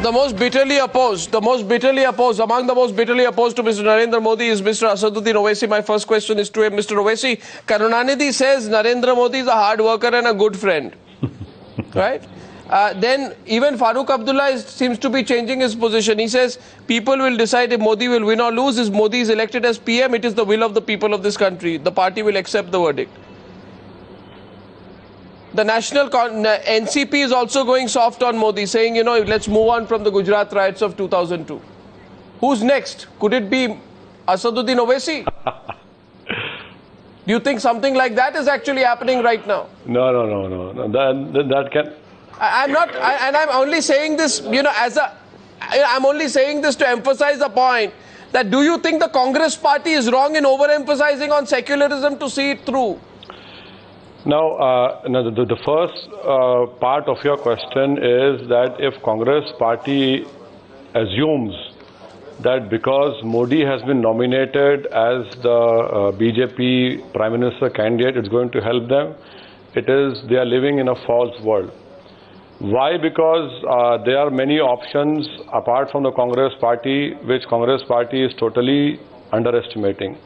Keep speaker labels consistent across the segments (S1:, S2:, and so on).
S1: among the most bitterly opposed to Mr. Narendra Modi is Mr. Asaduddin Owaisi. My first question is to him. Mr. Owaisi, Karunanidhi says Narendra Modi is a hard worker and a good friend. Right? Then even Farooq Abdullah seems to be changing his position. He says people will decide if Modi will win or lose. If Modi is elected as PM, it is the will of the people of this country. The party will accept the verdict. The national NCP is also going soft on Modi, saying, you know, let's move on from the Gujarat riots of 2002. Who's next? Could it be Asaduddin Owaisi? Do you think something like that is actually happening right now?
S2: No. That can...
S1: I'm only saying this, you know, I'm only saying this to emphasize the point that do you think the Congress party is wrong in overemphasizing on secularism to see it through?
S2: Now, the first part of your question is that if Congress party assumes that because Modi has been nominated as the BJP Prime Minister candidate, it's going to help them, they are living in a false world. Why? Because there are many options apart from the Congress party, which Congress party is totally underestimating.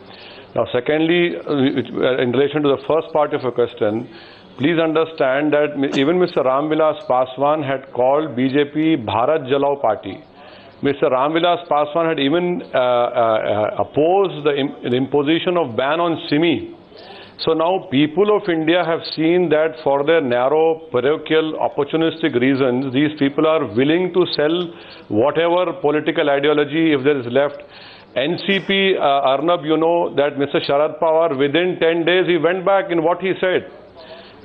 S2: Now, secondly, in relation to the first part of your question, please understand that even Mr. Ram Vilas Paswan had called BJP Bharat Jalao party. Mr. Ram Vilas Paswan had even opposed the imposition of ban on Simi. So now people of India have seen that for their narrow, parochial, opportunistic reasons, these people are willing to sell whatever political ideology, if there is left. NCP, Arnab, you know that Mr. Sharad Pawar, within 10 days, he went back in what he said.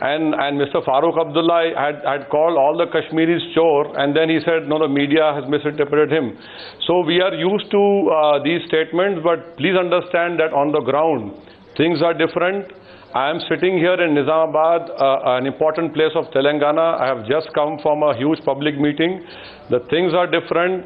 S2: And Mr. Farooq Abdullah had called all the Kashmiris chore, and then he said, no, the media has misinterpreted him. So we are used to these statements, but please understand that on the ground, things are different. I am sitting here in Nizamabad, an important place of Telangana. I have just come from a huge public meeting. The things are different.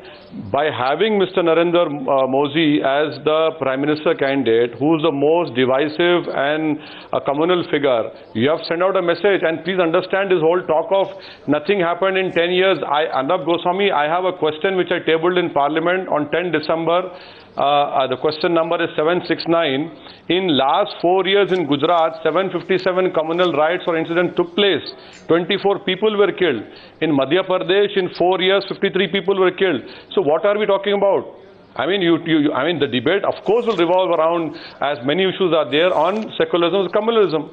S2: By having Mr. Narendra Modi as the Prime Minister candidate, who is the most divisive and a communal figure, you have sent out a message. And please understand this whole talk of nothing happened in 10 years. Arnab Goswami, I have a question which I tabled in Parliament on 10 December. The question number is 769. In last 4 years in Gujarat, 757 communal riots or incidents took place. 24 people were killed. In Madhya Pradesh, in 4 years, 53 people were killed. So what are we talking about? I mean, the debate, of course, will revolve around, as many issues are there, on secularism and communalism.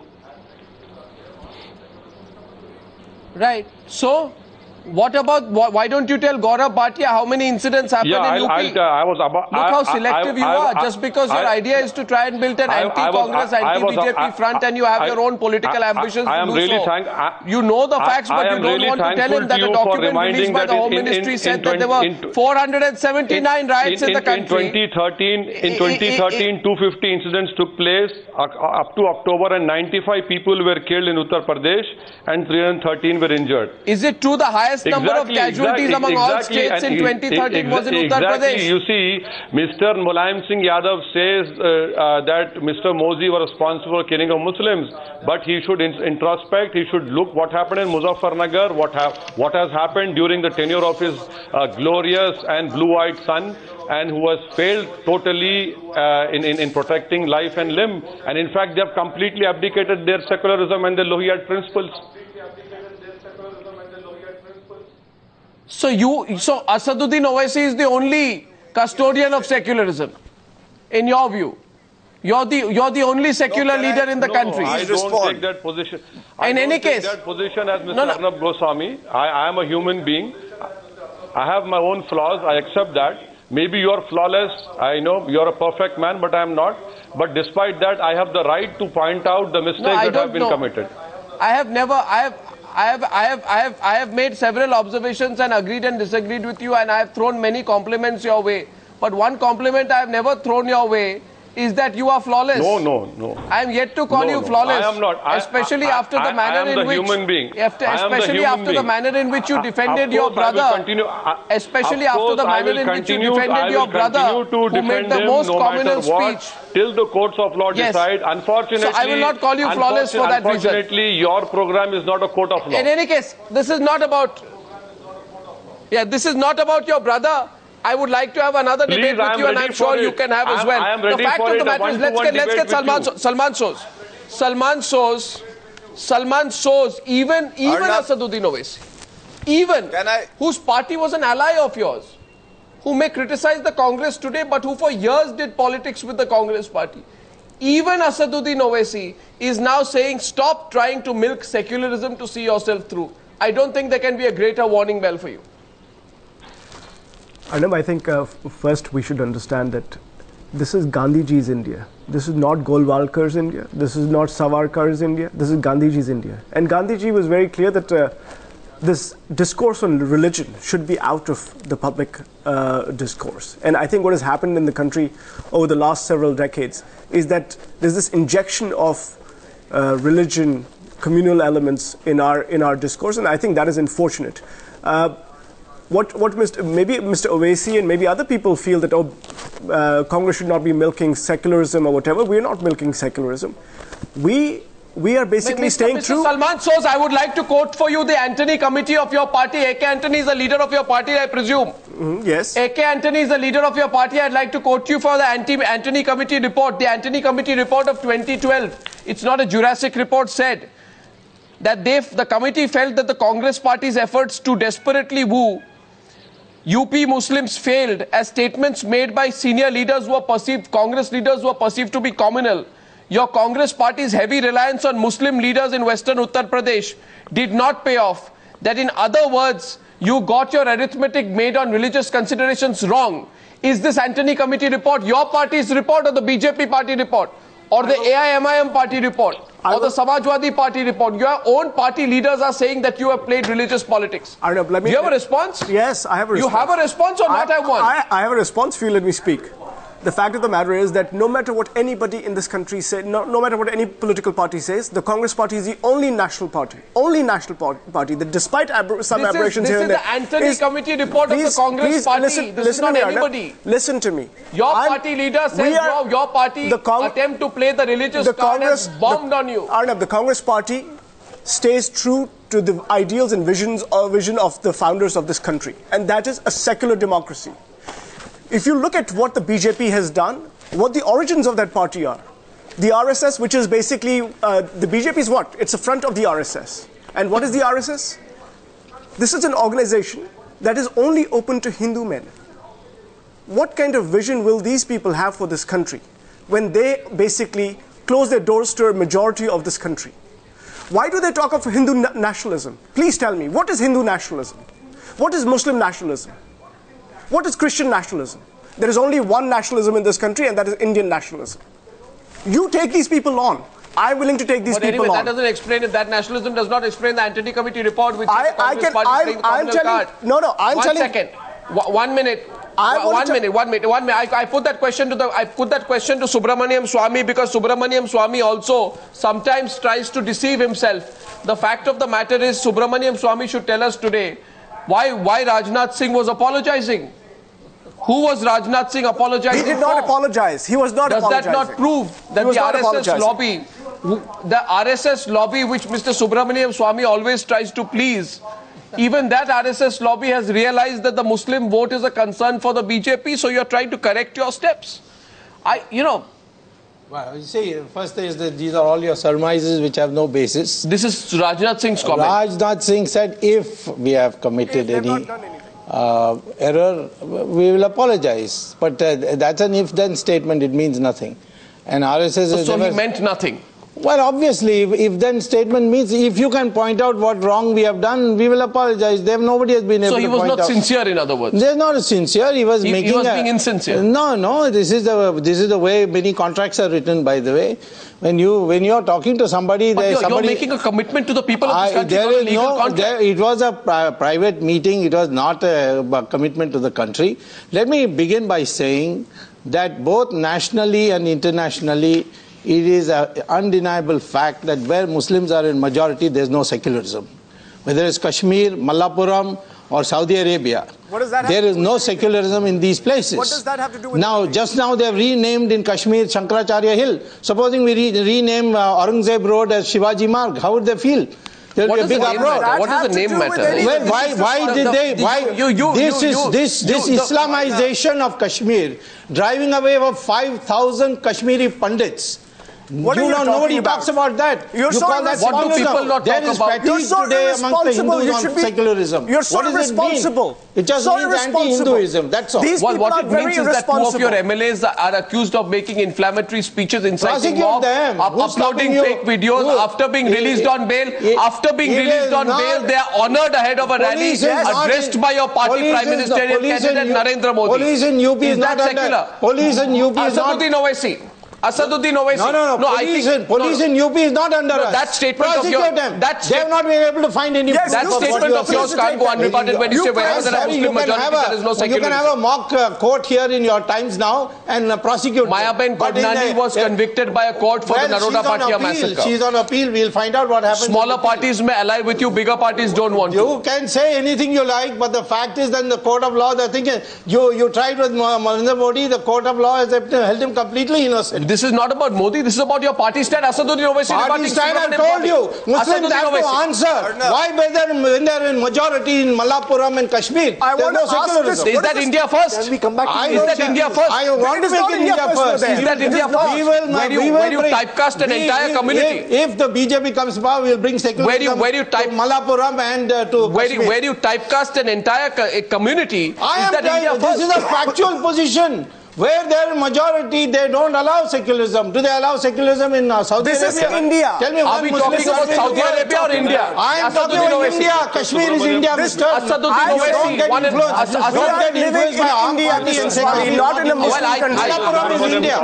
S1: Right. So, what about, why don't you tell Gaurav Bhatia how many incidents happened in UP? Look how selective you are. Just because your idea is to try and build an anti-Congress, anti-BJP front and you have your own political ambitions to do so. You know the facts, but you don't want to tell him that a document released by the Home Ministry said that there were 479 riots in the country.
S2: In 2013, 250 incidents took place up to October, and 95 people were killed in Uttar Pradesh and 313 were injured.
S1: Is it true the highest number of casualties among all states in 2013 was in Uttar Pradesh?
S2: You see, Mr. Mulayam Singh Yadav says that Mr. Modi was responsible for killing of Muslims, but he should introspect, he should look what happened in Muzaffarnagar, what has happened during the tenure of his glorious and blue-eyed son, and who has failed totally in protecting life and limb. And in fact, they have completely abdicated their secularism and their Lohiyat principles.
S1: So Asaduddin Owaisi is the only custodian of secularism, in your view. You're the only secular leader in the country.
S2: I don't take that position.
S1: In any case,
S2: that position as Mr. Arnab Goswami. I am a human being. I have my own flaws. I accept that. Maybe you're flawless. I know you're a perfect man, but I am not. But despite that, I have the right to point out the mistakes that have been committed.
S1: I have made several observations and agreed and disagreed with you, and I have thrown many compliments your way. But one compliment I have never thrown your way is that you are flawless.
S2: No.
S1: I am yet to call you flawless.
S2: I am not.
S1: Especially after the manner in which the manner in which you defended your brother. Especially after the manner in which you defended your brother, who made the most communal speech.
S2: Till the courts of law decide. Unfortunately,
S1: so I will not call you flawless for that reason.
S2: Unfortunately, your program is not a court of law.
S1: In any case, this is not about Yeah, this is not about your brother. I would like to have another debate with you, and I'm sure you can have as well. The fact of the matter is, let's get Salman Soz, even Asaduddin Owaisi, whose party was an ally of yours, who may criticize the Congress today, but who for years did politics with the Congress party. Even Asaduddin Owaisi is now saying, stop trying to milk secularism to see yourself through. I don't think there can be a greater warning bell for you.
S3: Arnab, I think first we should understand that this is Gandhiji's India. This is not Golwalkar's India. This is not Savarkar's India. This is Gandhiji's India. And Gandhiji was very clear that this discourse on religion should be out of the public discourse. And I think what has happened in the country over the last several decades is that there's this injection of religion, communal elements in our discourse, and I think that is unfortunate. Maybe Mr. Owaisi and maybe other people feel that Congress should not be milking secularism or whatever. We are not milking secularism. We are basically staying true.
S1: Salman Soz, I would like to quote for you the Antony committee of your party. A.K. Antony is the leader of your party, I presume.
S3: Yes.
S1: A.K. Antony is the leader of your party. I'd like to quote you for the Antony committee report. The Antony committee report of 2012. It's not a Jurassic report, said that the committee felt that the Congress party's efforts to desperately woo UP Muslims failed as statements made by senior leaders who were perceived, Congress leaders who were perceived to be communal. Your Congress party's heavy reliance on Muslim leaders in Western Uttar Pradesh did not pay off. That in other words, you got your arithmetic made on religious considerations wrong. Is this Antony committee report your party's report or the BJP party report? Or the AIMIM party report? Or the Samajwadi party report? Your own party leaders are saying that you have played religious politics.
S3: Arnab,
S1: do you have a response?
S3: Yes, I have a response.
S1: You have a response or not have one?
S3: I have a response for you, let me speak. The fact of the matter is that no matter what anybody in this country says, no matter what any political party says, the Congress party is the only national party that despite some aberrations here and there.
S1: This is the Antony committee report of the Congress party. This is not anybody.
S3: Listen to me.
S1: Your party leader says your party attempt to play the religious card has bombed on you.
S3: Arnab, the Congress party stays true to the ideals and vision of the founders of this country, and that is a secular democracy. If you look at what the BJP has done, what the origins of that party are, the RSS, which is basically, the BJP is what? It's a front of the RSS. And what is the RSS? This is an organization that is only open to Hindu men. What kind of vision will these people have for this country when they basically close their doors to a majority of this country? Why do they talk of Hindu nationalism? Please tell me, what is Hindu nationalism? What is Muslim nationalism? What is Christian nationalism? There is only one nationalism in this country, and that is Indian nationalism. You take these people on. I'm willing to take these people on.
S1: That doesn't explain it. That nationalism does not explain the Antony committee report, which is the Congress party
S3: I'm telling. No, I'm telling.
S1: 1 second. 1 minute. One minute. I put that question to Subramaniam Swamy because Subramaniam Swamy also sometimes tries to deceive himself. The fact of the matter is, Subramaniam Swamy should tell us today why Rajnath Singh was apologizing. Who was Rajnath Singh apologizing for?
S3: He did not apologize. He was not apologizing.
S1: Does that not prove that the RSS lobby, which Mr. Subramaniam Swamy always tries to please, even that RSS lobby has realized that the Muslim vote is a concern for the BJP, so you're trying to correct your steps.
S4: Well, you see, first is that these are all your surmises which have no basis.
S1: This is Rajnath Singh's comment.
S4: Rajnath Singh said, if we have committed any error, we will apologize. But that's an if-then statement. It means nothing. And RSS
S1: so he meant nothing.
S4: Well, obviously, if-then statement means if you can point out what wrong we have done, we will apologize. Nobody has been able to point out.
S1: So he was not sincere, in other words.
S4: They're not sincere. He was being
S1: insincere.
S4: No. This is the way many contracts are written. By the way, when you're talking to somebody,
S1: you're making a commitment to the people of this country.
S4: There is no contract. It was a private meeting. It was not a commitment to the country. Let me begin by saying that both nationally and internationally, it is an undeniable fact that where Muslims are in majority, there is no secularism. Whether it's Kashmir, Malappuram, or Saudi Arabia, there is no secularism in these places.
S3: What does that have to do with
S4: just now they have renamed in Kashmir Shankaracharya Hill. Supposing we rename Aurangzeb Road as Shivaji Marg, how would they feel? There will be a big uproar.
S1: What does the name matter?
S4: Well, why did they? This Islamization of Kashmir, driving away of 5,000 Kashmiri Pandits. Nobody talks about that.
S3: You call that
S1: what do people not talk about?
S3: You're so
S4: today amongst the Hindus on secularism.
S3: You're so irresponsible.
S4: It just means anti-Hinduism, that's all.
S1: What it means is that two of your MLAs are accused of making inflammatory speeches, inciting mob, uploading fake videos. After being released on bail, they are honoured ahead of a rally addressed by your party Prime Ministerial candidate Narendra Modi.
S4: Police in UP is not secular. Police in UP is not...
S1: Asaduddin Owaisi.
S4: No, police in UP is not under us.
S1: That statement of yours,
S4: they have not been able to find any...
S1: That statement of yours can't go unrebutted when you say wherever there are Muslim majority, there is no secularism.
S4: You can have a mock court here in your Times now and prosecute.
S1: Mayaben Kodnani was convicted by a court for the Naroda Patia massacre.
S4: She's on appeal. We'll find out what happens.
S1: Smaller parties may ally with you, bigger parties don't want to.
S4: You can say anything you like, but the fact is that in the court of law, the thing is, you tried with Narendra Modi, the court of law has held him completely innocent.
S1: This is not about Modi, this is about your party stand. Asaduddin Owaisi.
S4: Party stand, I told you. Muslims have to answer. Why when they're in majority in Malappuram and Kashmir, there's no secularism.
S1: Is that India first?
S3: Can we come back to
S1: Is that India first?
S4: I want to make it India first.
S1: Is that India first? Where you typecast an entire community?
S4: If the BJP comes power, we'll bring secularism to Malappuram and to Kashmir.
S1: Where you typecast an entire community, is that India first?
S4: This is a factual position. Where they're majority, they don't allow secularism. Do they allow secularism in Saudi Arabia?
S3: This is India.
S4: Tell me,
S1: are we talking about Saudi Arabia or India?
S4: I am talking about India. Kashmir is India, Mr.
S1: Asaduddin Owaisi.
S4: Don't get influenced by our party and secularism.
S3: Not in a Muslim country.
S4: Malappuram is India.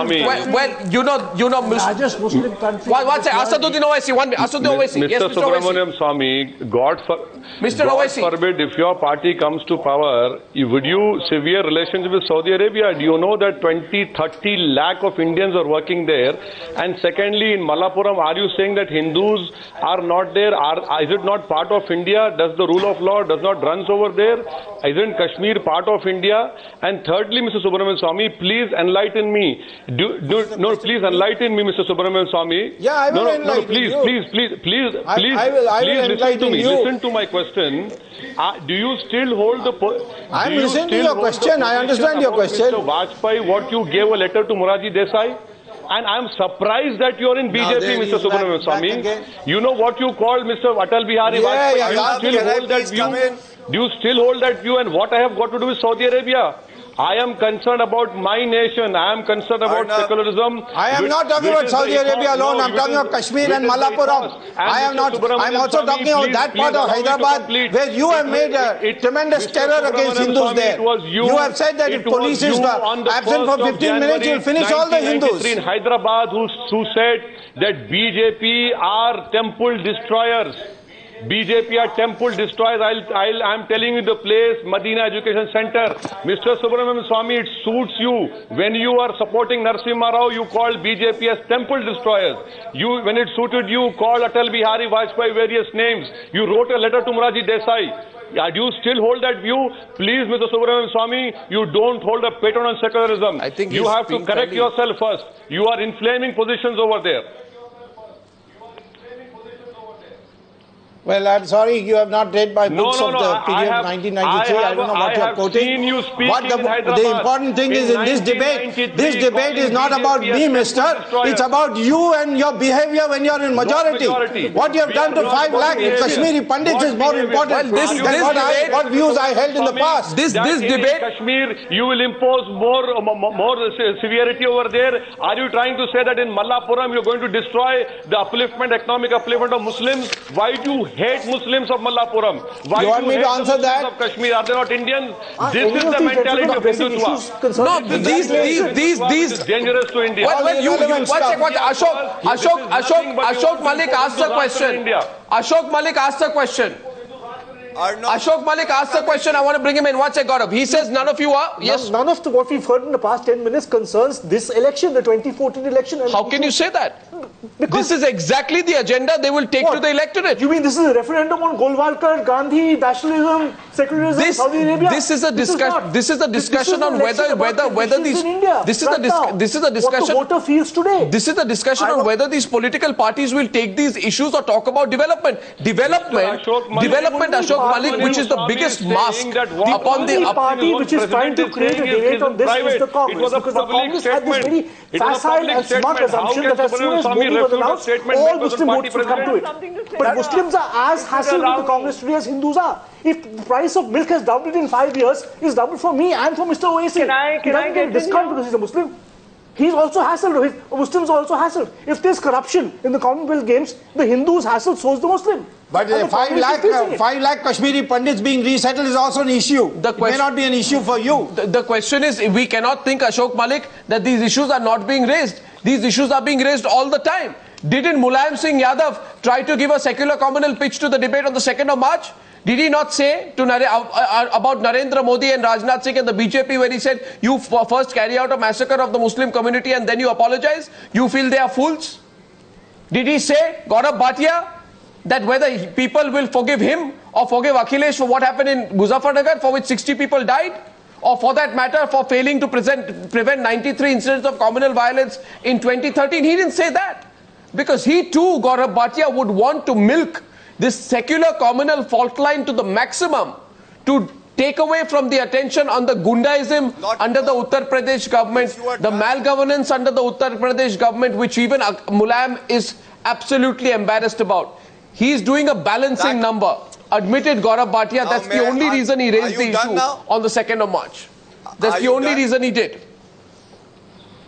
S1: Well, you know,
S5: largest Muslim country.
S1: One second, Asaduddin Owaisi, Asaduddin Owaisi. Yes,
S2: Mr. Subramaniam Swamy, God forbid, if your party comes to power, would you sever relations with Saudi Arabia? Do you know that 20-30 lakh of Indians are working there? And secondly, in Malappuram, are you saying that Hindus are not there? Is it not part of India? Does the rule of law does not runs over there? Isn't Kashmir part of India? And thirdly, Mr. Subramaniam Swamy, please enlighten me. Please enlighten me, Mr. Subramaniam Swamy.
S4: Yeah, I will enlighten you.
S2: Please listen to me. Listen to my question. Do you still hold the...
S4: I'm listening to your question. I understand your question.
S2: Mr. Vajpayee, what you gave a letter to Morarji Desai? And I'm surprised that you're in BJP, Mr. Subramaniam Swamy. You know what you called Mr. Atal Bihari Vajpayee? Do you still hold that view? Do you still hold that view? And what I have got to do with Saudi Arabia? I am concerned about my nation. I am concerned about secularism.
S4: I am not talking about Saudi Arabia alone. I'm talking about Kashmir and Malappuram. I am not. I'm also talking about that part of Hyderabad where you have made a tremendous terror against Hindus there. You have said that if police is absent for 15 minutes, you'll finish all the Hindus.
S2: In Hyderabad, who said that BJP are temple destroyers. BJP are temple destroyers. I'm telling you the place, Medina Education Center. Mr. Subramaniam Swamy, it suits you. When you are supporting Narasimha Rao, you called BJP as temple destroyers. When it suited you, called Atal Bihari Vajpayee various names. You wrote a letter to Morarji Desai. Do you still hold that view? Please, Mr. Subramaniam Swamy, you don't hold a pattern on secularism.
S1: I think
S2: you have to correct yourself first. You are inflaming positions over there.
S4: Well, I'm sorry, you have not read my books of the period of 1993. I don't know what you are quoting. The important thing is in this debate is not about me, mister. It's about you and your behavior when you're in majority. What you have done to 5 lakh Kashmiri Pandits is more important than what views I held in the past.
S1: This debate...
S2: Kashmir, you will impose more severity over there. Are you trying to say that in Malappuram you're going to destroy the economic upliftment of Muslims? Why do you hate Muslims of Malappuram? Why
S4: you want me to answer that?
S2: Of Kashmir? Are they not Indians? This is the mentality of Hindutva.
S1: No, these
S2: dangerous to India.
S1: Ashok Malik asked the question. Ashok Malik asked the question. Ashok Malik asked the question. I want to bring him in. What's it, Gaurav? He says none of you are. Yes.
S5: None of what we've heard in the past 10 minutes concerns this election, the 2014 election.
S1: How can you say that? This is exactly the agenda they will take to the electorate.
S5: You mean this is a referendum on Golwalkar, Gandhi, nationalism, secularism, Saudi Arabia?
S1: This is a discussion. This is a discussion on whether these. This is a discussion.
S5: What the voter feels today.
S1: This is a discussion on whether these political parties will take these issues or talk about development. Development, Ashok Malik, which is the biggest mask upon the
S5: party which is trying to create a debate on this is the Congress, because the Congress had this very facile and smart assumption that as soon as Modi was announced, all Muslim votes would come to it. But Muslims are as hassled with the Congress today as Hindus are. If the price of milk has doubled in 5 years, it's doubled for me and for Mr. Owaisi. He doesn't get a discount because he's a Muslim. He's also hassled. Muslims are also hassled. If there's corruption in the Commonwealth Games, the Hindus hassled, so is the Muslim.
S4: But 5 lakh Kashmiri Pandits being resettled is also an issue. It may not be an issue for you.
S1: The question is, we cannot think, Ashok Malik, that these issues are not being raised. These issues are being raised all the time. Didn't Mulayam Singh Yadav try to give a secular communal pitch to the debate on the 2nd of March? Did he not say to about Narendra Modi and Rajnath Singh and the BJP, where he said, you first carry out a massacre of the Muslim community and then you apologize? You feel they are fools? Did he say, Gaurav Bhatia, that whether people will forgive him or forgive Akhilesh for what happened in Muzaffarnagar, for which 60 people died? Or for that matter, for failing to prevent 93 incidents of communal violence in 2013? He didn't say that. Because he too, Gaurav Bhatia, would want to milk this secular communal fault line to the maximum to take away from the attention on the Gundaism under the Uttar Pradesh government, the malgovernance under the Uttar Pradesh government, which even Mulayam is absolutely embarrassed about. He is doing a balancing number. Admitted Gaurav Bhatia, that's the only reason he raised the issue on the 2nd of March. That's the only reason he did.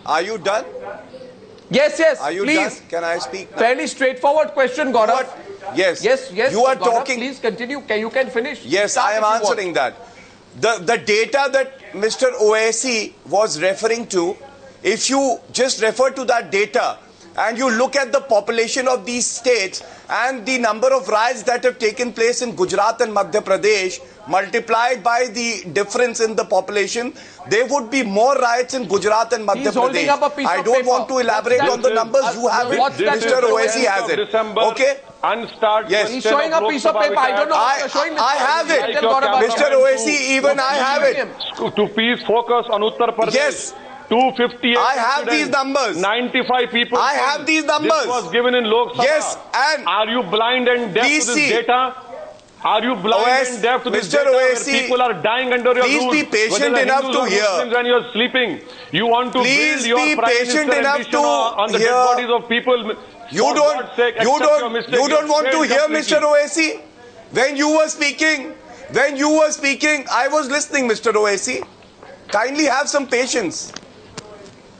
S6: Are you done?
S1: Yes,
S6: are you
S1: please.
S6: Done? Can I speak now?
S1: Fairly straightforward question, Gaurav.
S6: Yes.
S1: You
S6: are
S1: Gaurav,
S6: talking.
S1: Please continue. You can finish.
S6: Yes, I am answering that. The data that Mr. Owaisi was referring to, if you just refer to that data and you look at the population of these states and the number of riots that have taken place in Gujarat and Madhya Pradesh, multiplied by the difference in the population, there would be more riots in Gujarat and Madhya Pradesh. I don't want to elaborate on the numbers. You have it. Mr. Owaisi has it. Okay?
S1: Yes. He's showing a piece of paper. I don't know what you're showing.
S6: I have it. Mr. Owaisi, even I have it.
S2: To please focus on Uttar Pradesh.
S6: Yes.
S2: 258.
S6: I have these numbers.
S2: 95 people.
S6: I have these numbers.
S2: This was given in Lok Sabha.
S6: Yes, and
S2: are you blind and deaf to this data? Are you blind and deaf to this data where people are dying under your rule?
S6: Please be patient enough to hear.
S2: When you're sleeping, you want to build your prime minister ambition on the dead bodies of people.
S6: You don't want to hear, Mr. Owaisi. When you were speaking, I was listening, Mr. Owaisi. Kindly have some patience.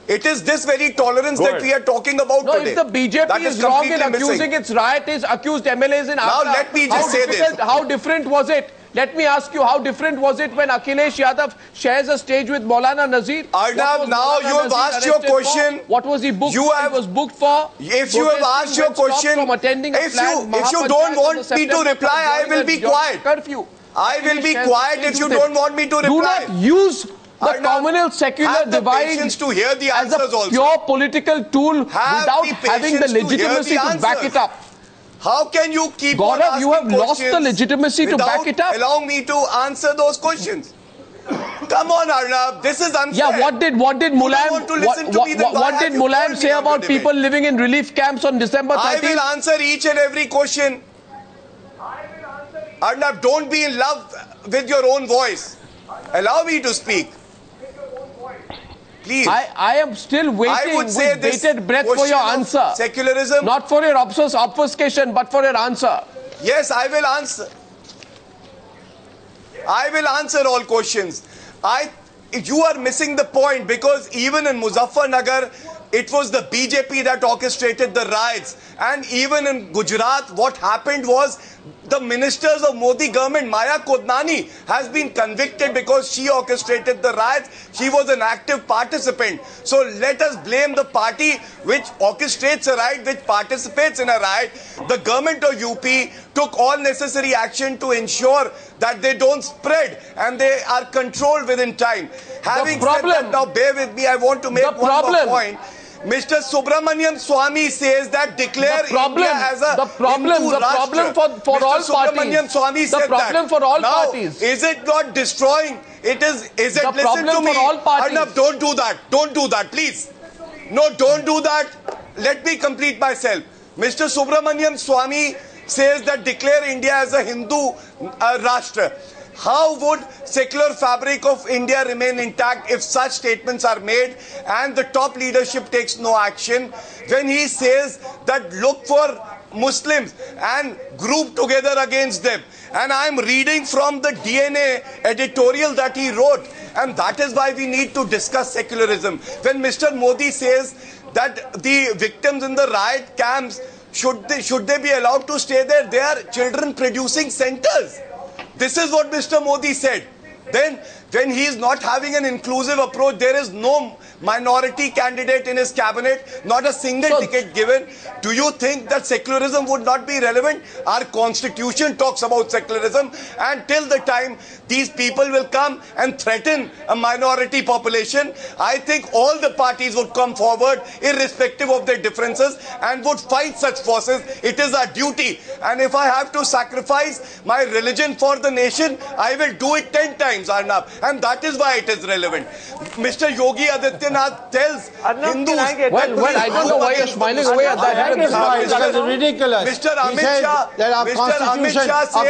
S6: It is this very tolerance that we are talking about today.
S1: If the BJP is wrong in accusing its rioters, accused MLAs in Agra,
S6: now let me just say this.
S1: How different was it? Let me ask you, how different was it when Akhilesh Yadav shares a stage with Maulana Nazir?
S6: Arnab, now you have asked your question.
S1: What was he booked for? He was booked for.
S6: If you have asked your question, if you don't want me to reply, I will be quiet.
S1: Curfew.
S6: I will be quiet if you don't want me to reply.
S1: Do not use the communal secular divide
S6: to hear the
S1: as a pure political tool without having the legitimacy to back it up.
S6: How can you keep
S1: Gaurav, you have lost the legitimacy to back it up.
S6: Allow me to answer those questions. Come on, Arnab, this is unfair.
S1: Yeah, what did Mulayam say about people living in relief camps on December 13th?
S6: I will answer each and every question. Arnab, don't be in love with your own voice. Allow me to speak. Please.
S1: I am still waiting with bated breath for your answer.
S6: Secularism.
S1: Not for your obfuscation, but for your answer.
S6: Yes, I will answer. I will answer all questions. You are missing the point, because even in Muzaffarnagar, it was the BJP that orchestrated the riots. And even in Gujarat, what happened was the ministers of Modi government, Maya Kodnani, has been convicted because she orchestrated the riots. She was an active participant. So let us blame the party which orchestrates a riot, which participates in a riot. The government of UP took all necessary action to ensure that they don't spread and they are controlled within time. Having said that, now bear with me, I want to make one more point. Mr. Subramanian Swamy says that declare India as a
S1: Hindu problem for
S6: Mr.
S1: all
S6: Subramanian
S1: parties.
S6: Swamy said
S1: the problem
S6: that.
S1: for all
S6: now,
S1: parties.
S6: Is it not destroying? Is it
S1: the
S6: listen
S1: problem
S6: to me.
S1: for all parties.
S6: Arnab, don't do that. Don't do that, please. No, don't do that. Let me complete myself. Mr. Subramanian Swamy says that declare India as a Hindu Rashtra. How would secular fabric of India remain intact if such statements are made and the top leadership takes no action when he says that look for Muslims and group together against them? And I'm reading from the DNA editorial that he wrote, and that is why we need to discuss secularism. When Mr. Modi says that the victims in the riot camps, should they be allowed to stay there? They are children producing centers. This is what Mr. Modi said. Then, when he is not having an inclusive approach, there is no minority candidate in his cabinet, not a single ticket given. Do you think that secularism would not be relevant? Our constitution talks about secularism, and till the time these people will come and threaten a minority population, I think all the parties would come forward, irrespective of their differences, and would fight such forces. It is our duty. And if I have to sacrifice my religion for the nation, I will do it 10 times, Arnab. And that is why it is relevant. Mr. Yogi Adityanath tells Hindus...
S1: Well, I don't know why you're smiling away at that.
S4: That is ridiculous.
S6: Mr. Amit Shah,
S4: that our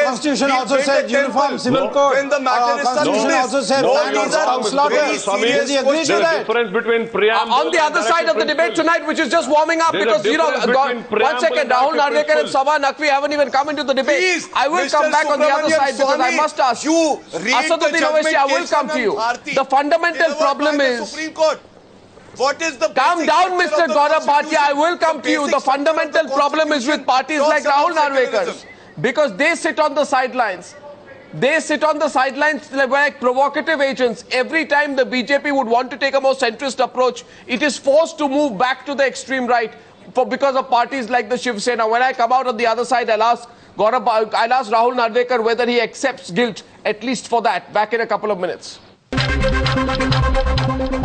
S4: constitution also says uniform civil code.
S6: When the matter is
S4: constitution also says ban on spouse slaughter. Does he agree to that?
S2: Difference between preamble
S1: on the other side of the debate tonight, which is just warming up, because you know, one second, Rahul Narvekar and Sabha Naqvi haven't even come into the debate.
S6: Please,
S1: I will come back on the other side because I must ask you. Asaduddin Owaisi, I will come to you. The fundamental problem is...
S6: Supreme Court. What is the
S1: calm down, Mr. Gaurav Bhatia. I will come to you. The fundamental problem is with parties like Rahul Narvekar, because they sit on the sidelines. They sit on the sidelines like provocative agents. Every time the BJP would want to take a more centrist approach, it is forced to move back to the extreme right because of parties like the Shiv Sena. When I come out on the other side, I'll ask Rahul Narvekar whether he accepts guilt, at least for that. Back in a couple of minutes.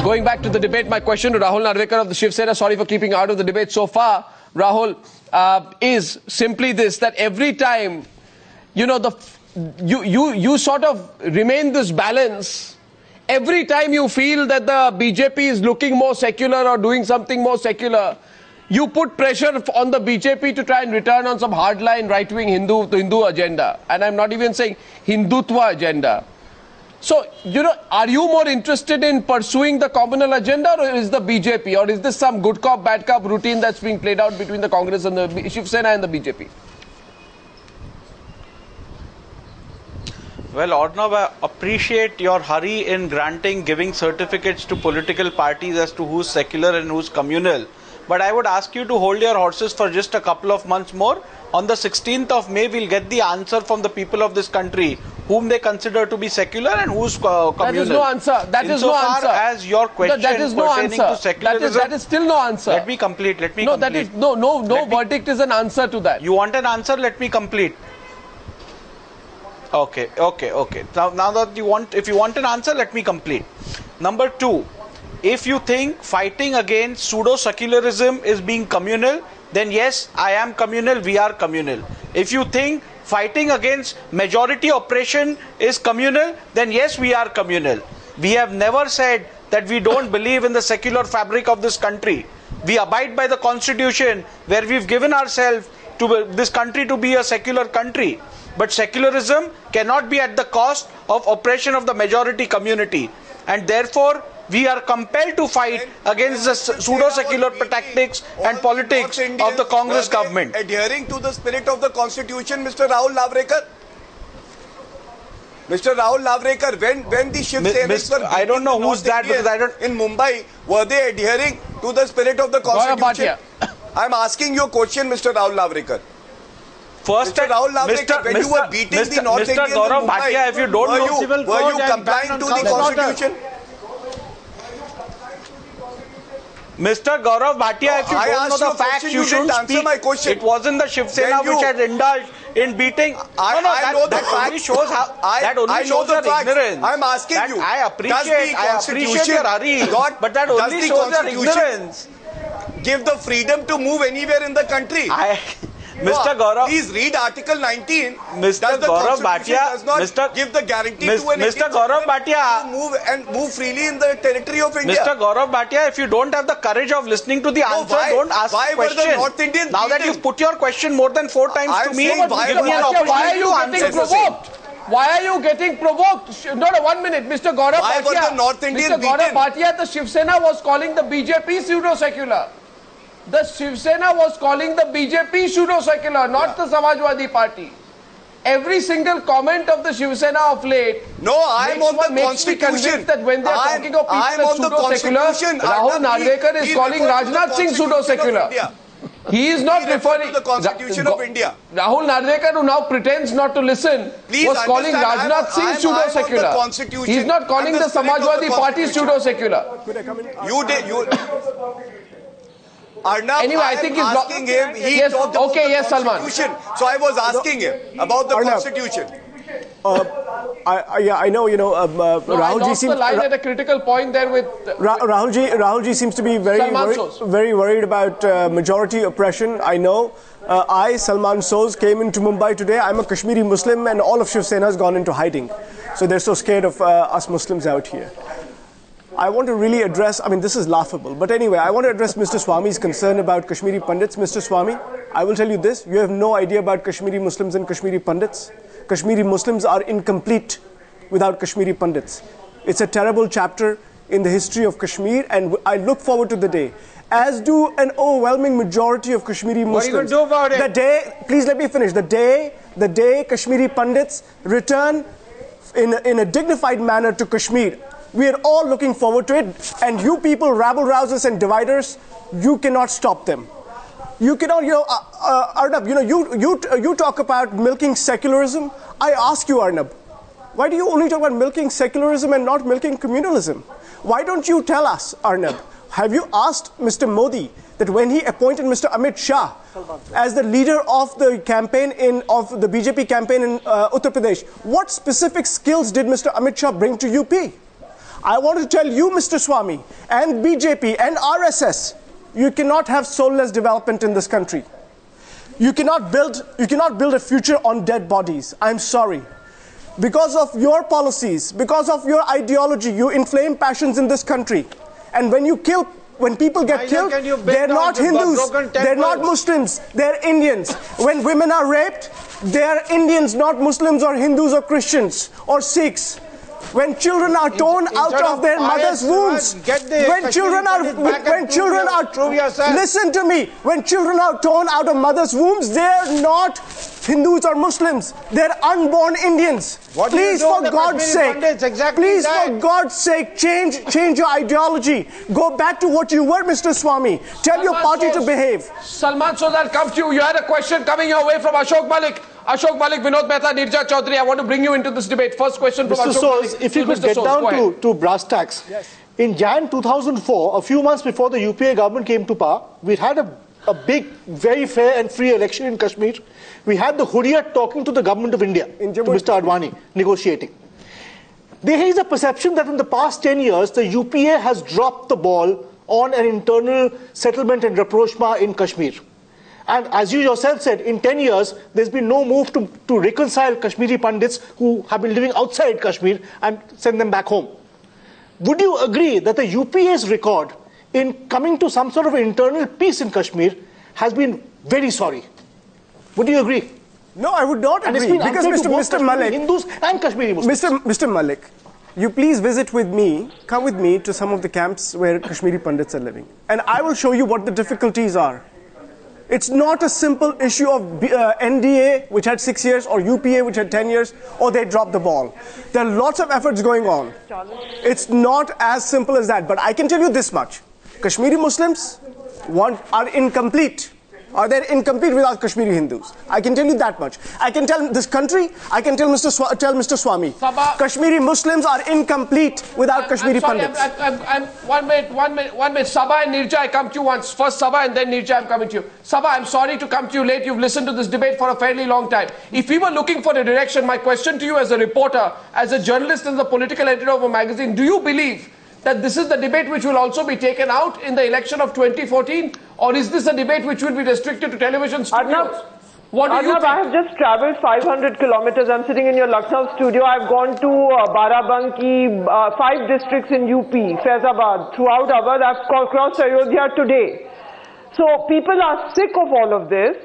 S1: Going back to the debate, my question to Rahul Narvekar of the Shiv Sena, sorry for keeping out of the debate so far, Rahul, is simply this, that every time, you know, you sort of remain this balance. Every time you feel that the BJP is looking more secular or doing something more secular, you put pressure on the BJP to try and return on some hardline right-wing Hindu agenda. And I'm not even saying Hindutva agenda. So, you know, are you more interested in pursuing the communal agenda, or is the BJP, or is this some good cop, bad cop routine that's being played out between the Congress and the Shiv Sena and the BJP?
S7: Well, Arnab, I appreciate your hurry in giving certificates to political parties as to who's secular and who's communal. But I would ask you to hold your horses for just a couple of months more. On the 16th of May, we'll get the answer from the people of this country, whom they consider to be secular and who's communal.
S1: That is no answer. That is no answer.
S7: As your question
S1: that is no
S7: pertaining
S1: answer.
S7: to secularism,
S1: that is still no answer.
S7: Let me complete.
S1: No verdict is an answer to that.
S7: You want an answer? Let me complete. Okay. Now that if you want an answer, let me complete. Number 2, if you think fighting against pseudo-secularism is being communal, then yes, I am communal, we are communal. If you think fighting against majority oppression is communal, then yes, we are communal. We have never said that we don't believe in the secular fabric of this country. We abide by the constitution where we've given ourselves to this country to be a secular country. But secularism cannot be at the cost of oppression of the majority community. And therefore, we are compelled to fight against the pseudo-secular tactics and politics of the Congress government.
S6: Adhering to the spirit of the constitution, Mr. Rahul Lavrekar? Mr. Rahul Lavrekar, when the Shiv Senas were
S7: I don't know who's that, because I don't...
S6: in Mumbai, were they adhering to the spirit of the constitution? I'm asking you a question, Mr. Rahul Lavrekar.
S7: First,
S6: Mr. Rahul Lavrekar, when you were beating the North Indians in Mumbai,
S7: if you don't
S6: were you complying to the constitution?
S7: Mr. Gaurav Bhatia, if you don't know the facts, you shouldn't speak.
S6: My question.
S7: It wasn't the Shiv Sena which had indulged in beating. That only shows your ignorance.
S6: I'm asking you.
S7: I appreciate your hurry, but that only shows your ignorance.
S6: give the freedom to move anywhere in the country.
S7: Mr. Gaurav,
S6: please read Article 19.
S7: Mr. Gaurav Bhatia
S6: does not give the guarantee to an
S7: Mr. Gaurav Bhatia
S6: to move freely in the territory of India.
S7: Mr. Gaurav Bhatia, if you don't have the courage of listening to the answer, don't ask the question.
S6: Were the North Indians
S7: now that you've put your question more than 4 times to me, give me an opportunity
S1: why are you getting provoked? Why are you getting provoked? No, 1 minute, Mr. Gaurav Bhatia.
S6: Why were the North Indians
S1: Mr. Gaurav Bhatia, the Shiv Sena was calling the BJP pseudo-secular. The Shiv Sena was calling the BJP pseudo-secular, not the Samajwadi Party. Every single comment of the Shiv Sena of late
S6: I am on the Constitution.
S1: That when they are talking of people as pseudo-secular, Rahul Narvekar is calling Rajnath Singh pseudo-secular. He is not referring
S6: to the Constitution of India.
S1: Rahul Narvekar, who now pretends not to listen, was calling Rajnath Singh pseudo-secular. He is not calling the Samajwadi Party pseudo-secular.
S6: Arnab,
S1: anyway, I think he's
S6: asking him. He talked about the Constitution.
S1: Salman.
S6: So I was asking him about the Constitution.
S3: I know, Rahulji
S1: seems the line at a critical point there with
S3: Rahulji seems to be very worried about majority oppression. I know. I, Salman Soz, came into Mumbai today. I'm a Kashmiri Muslim, and all of Shiv Sena has gone into hiding. So they're so scared of us Muslims out here. I want to really address, this is laughable, but anyway, I want to address Mr. Swami's concern about Kashmiri Pandits. Mr. Swami, I will tell you this, you have no idea about Kashmiri Muslims and Kashmiri Pandits. Kashmiri Muslims are incomplete without Kashmiri Pandits. It's a terrible chapter in the history of Kashmir, and I look forward to the day, as do an overwhelming majority of Kashmiri Muslims.
S4: What are you going to do about it?
S3: The day, please let me finish, the day Kashmiri Pandits return in a dignified manner to Kashmir, we are all looking forward to it, and you people, rabble-rousers and dividers, you cannot stop them. You cannot, Arnab, you talk about milking secularism. I ask you, Arnab, why do you only talk about milking secularism and not milking communalism? Why don't you tell us, Arnab, have you asked Mr. Modi that when he appointed Mr. Amit Shah as the leader of the campaign of the BJP campaign in Uttar Pradesh, what specific skills did Mr. Amit Shah bring to UP? I want to tell you, Mr. Swami, and BJP and RSS, you cannot have soulless development in this country. You cannot build a future on dead bodies. I'm sorry. Because of your policies, because of your ideology, you inflame passions in this country. And when people get killed, they're not Hindus, they're not Muslims, they're Indians. When women are raped, they're Indians, not Muslims or Hindus or Christians or Sikhs. When children are torn out of their mother's wombs, listen to me, when children are torn out of mother's wombs, they're not Hindus or Muslims, they're unborn Indians. Please, for God's sake, for God's sake, change your ideology. Go back to what you were, Mr. Swami. Tell your party to behave.
S1: Salman Soz, I'll come to you. You had a question coming your way from Ashok Malik. Ashok Malik, Vinod Mehta, Nirja Chaudhary, I want to bring you into this debate. First question from Ashok Malik.
S5: If you could get down to brass tacks. Yes. In Jan 2004, a few months before the UPA government came to power, we had a big, very fair and free election in Kashmir. We had the Hurriyat talking to the government of India, to Mr. Advani, negotiating. There is a perception that in the past 10 years, the UPA has dropped the ball on an internal settlement and rapprochement in Kashmir. And as you yourself said, in 10 years, there's been no move to reconcile Kashmiri Pandits who have been living outside Kashmir and send them back home. Would you agree that the UPA's record in coming to some sort of internal peace in Kashmir has been very sorry? Would you agree?
S3: No, I would not agree.
S5: Because Mr. Malik, Hindus and Kashmiri Muslims.
S3: Mr. Malik, you please visit with me, come with me to some of the camps where Kashmiri Pandits are living. And I will show you what the difficulties are. It's not a simple issue of NDA, which had 6 years, or UPA, which had 10 years, or they dropped the ball. There are lots of efforts going on. It's not as simple as that. But I can tell you this much. Kashmiri Muslims are incomplete. Or they're incomplete without Kashmiri Hindus. I can tell you that much. I can tell this country, I can tell Mr. Swami, Kashmiri Muslims are incomplete without Kashmiri Pandits.
S1: One minute. Sabah and Nirja, I come to you once. First Sabah and then Nirja, I'm coming to you. Sabah, I'm sorry to come to you late. You've listened to this debate for a fairly long time. If we were looking for a direction, my question to you as a reporter, as a journalist and the political editor of a magazine, do you believe that this is the debate which will also be taken out in the election of 2014, or is this a debate which will be restricted to television studios? What do you think?
S8: I have just travelled 500 kilometers. I'm sitting in your Lucknow studio. I've gone to Barabanki, 5 districts in UP, Faizabad, throughout Awadh. I've crossed Ayodhya today. So people are sick of all of this.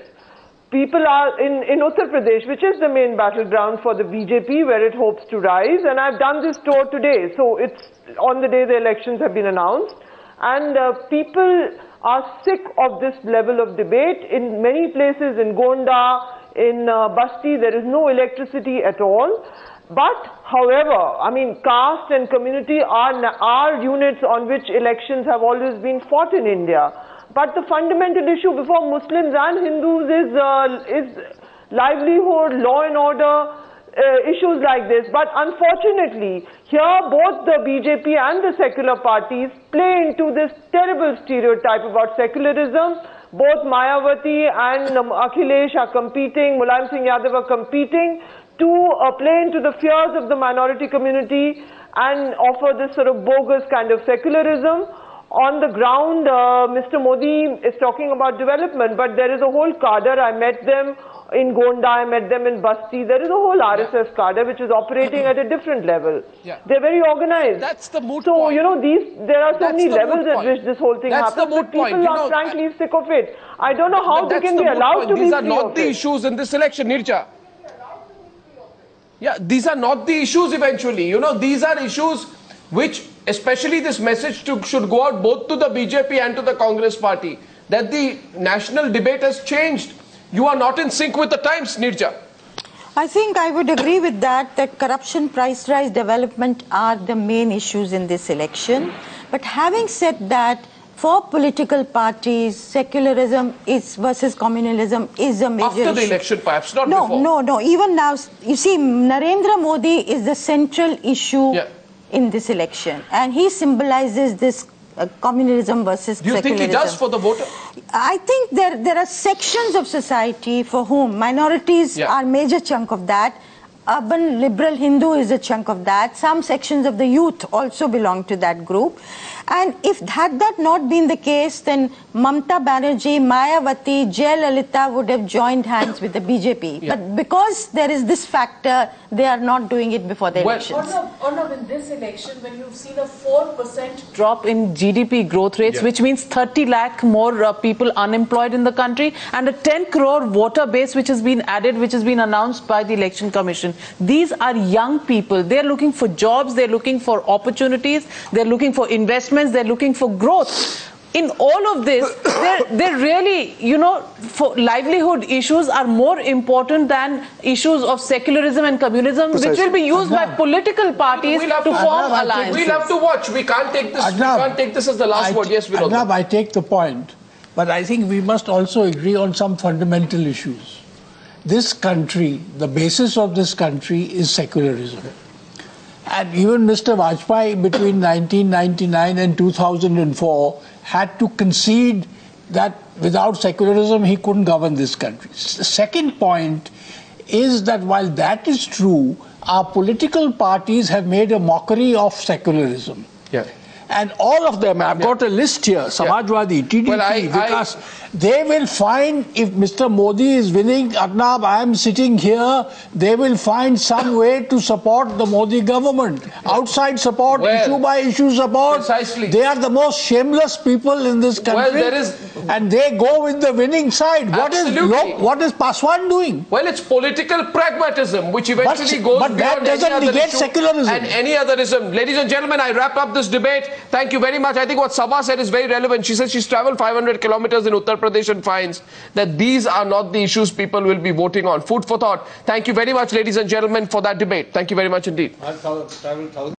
S8: People are in Uttar Pradesh, which is the main battleground for the BJP, where it hopes to rise. And I've done this tour today. So it's on the day the elections have been announced. And people are sick of this level of debate. In many places, in Gonda, in Basti, there is no electricity at all. But, however, I mean, caste and community are units on which elections have always been fought in India. But the fundamental issue before Muslims and Hindus is livelihood, law and order, issues like this. But unfortunately, here both the BJP and the secular parties play into this terrible stereotype about secularism. Both Mayawati and Akhilesh are competing, Mulayam Singh Yadav are competing to play into the fears of the minority community and offer this sort of bogus kind of secularism. On the ground, Mr. Modi is talking about development, but there is a whole cadre. I met them in Gonda, I met them in Basti. There is a whole RSS cadre which is operating at a different level. They're very organized.
S1: That's the moot
S8: so,
S1: point.
S8: you know, there are so many levels at which this whole thing happens, but people are frankly sick of it. I don't know how they can be allowed to be free of it.
S1: These are not the issues in this election, Nirja. Yeah, these are not the issues eventually. You know, these are issues which, especially this message should go out both to the BJP and to the Congress party, that the national debate has changed. You are not in sync with the times, Nirja.
S9: I think I would agree with that corruption, price rise, development are the main issues in this election. But having said that, for political parties, secularism versus communalism is a major issue.
S1: After the election, perhaps, not before.
S9: No. Even now, you see, Narendra Modi is the central issue in this election. And he symbolizes this communalism versus secularism.
S1: Do you think he does for the voter?
S9: I think there are sections of society for whom minorities are a major chunk of that. Urban liberal Hindu is a chunk of that. Some sections of the youth also belong to that group. And if had that not been the case, then Mamata Banerjee, Mayawati, Jayalalitha would have joined hands with the BJP. But because there is this factor, they are not doing it before the elections.
S10: Arnab, in this election, when you've seen a 4% drop in GDP growth rates, which means 30 lakh more people unemployed in the country, and a 10 crore voter base which has been added, which has been announced by the Election Commission. These are young people. They're looking for jobs, they're looking for opportunities, they're looking for investments, they're looking for growth. In all of this, they're really, you know, for livelihood issues are more important than issues of secularism and communism, which will be used by political parties to form alliances.
S1: We'll have to watch. We can't take this. We can't take this as the last word. Yes, Vinod.
S11: Arnab, I take the point, but I think we must also agree on some fundamental issues. This country, the basis of this country is secularism. And even Mr. Vajpayee between 1999 and 2004 had to concede that without secularism he couldn't govern this country. The second point is that while that is true, our political parties have made a mockery of secularism. And all of them, I've got a list here, Samajwadi, TDP, Vikas, they will find, if Mr. Modi is winning, Arnab, I am sitting here, they will find some way to support the Modi government. Outside support, issue by issue support.
S1: Precisely.
S11: They are the most shameless people in this country. And they go with the winning side. What is Paswan doing?
S1: Well, it's political pragmatism, which eventually goes beyond
S11: that doesn't negate secularism.
S1: And any otherism. Ladies and gentlemen, I wrap up this debate. Thank you very much. I think what Sabha said is very relevant. She said she's traveled 500 kilometers in Uttar Pradesh and finds that these are not the issues people will be voting on. Food for thought. Thank you very much, ladies and gentlemen, for that debate. Thank you very much indeed.